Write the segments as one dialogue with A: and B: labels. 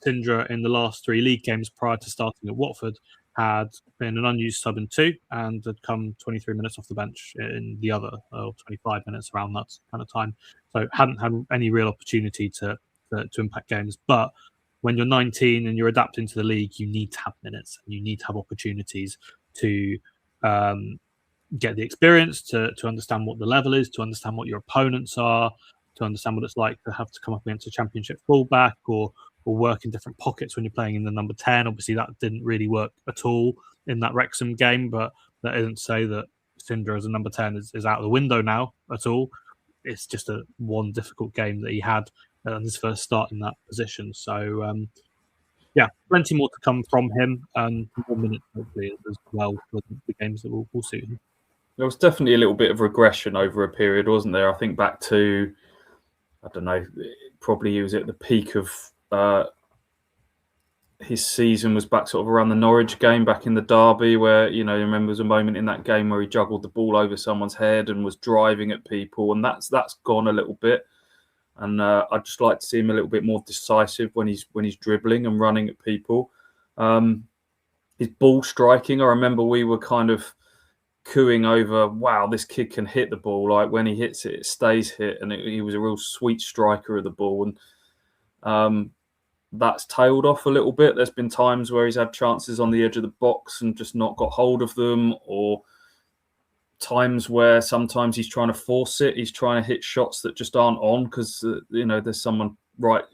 A: Sindre in the last 3 league games prior to starting at Watford had been an unused sub in 2 and had come 23 minutes off the bench in the other, or 25 minutes around that kind of time. So hadn't had any real opportunity to impact games. But when you're 19 and you're adapting to the league, you need to have minutes and you need to have opportunities to get the experience, to understand what the level is, to understand what your opponents are, to understand what it's like to have to come up against a championship fullback or work in different pockets when you're playing in the number 10. Obviously, that didn't really work at all in that Wrexham game, but that isn't to say that Sindre as a number 10 is out of the window now at all. It's just one difficult game that he had on his first start in that position. So, plenty more to come from him, and more minutes hopefully as well for the games that will suit him.
B: There was definitely a little bit of regression over a period, wasn't there? I think back to, I don't know, probably he was at the peak of his season was back sort of around the Norwich game back in the derby where, you remember there was a moment in that game where he juggled the ball over someone's head and was driving at people, and that's gone a little bit. And I'd just like to see him a little bit more decisive when he's dribbling and running at people. His ball striking, I remember we were kind of cooing over, wow, this kid can hit the ball. Like when he hits it, it stays hit. And he was a real sweet striker of the ball. And that's tailed off a little bit. There's been times where he's had chances on the edge of the box and just not got hold of them, or times where sometimes he's trying to force it. He's trying to hit shots that just aren't on because, there's someone right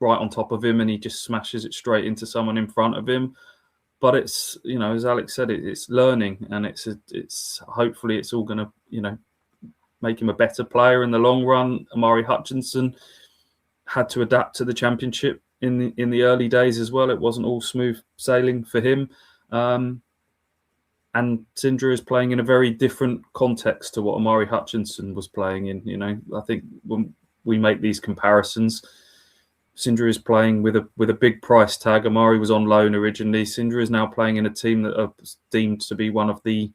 B: on top of him and he just smashes it straight into someone in front of him. But it's, as Alex said, it's learning, and it's hopefully it's all going to, make him a better player in the long run. Omari Hutchinson had to adapt to the Championship in the early days as well. It wasn't all smooth sailing for him. And Sindre is playing in a very different context to what Omari Hutchinson was playing in. I think when we make these comparisons, Sindre is playing with a big price tag. Omari was on loan originally. Sindre is now playing in a team that are deemed to be one of the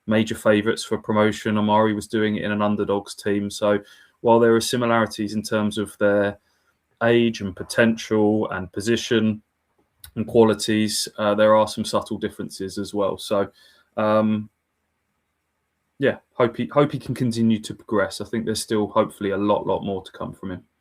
B: major favourites for promotion. Omari was doing it in an underdogs team. So while there are similarities in terms of their age and potential and position and qualities, there are some subtle differences as well. So, hope he can continue to progress. I think there's still hopefully a lot more to come from him.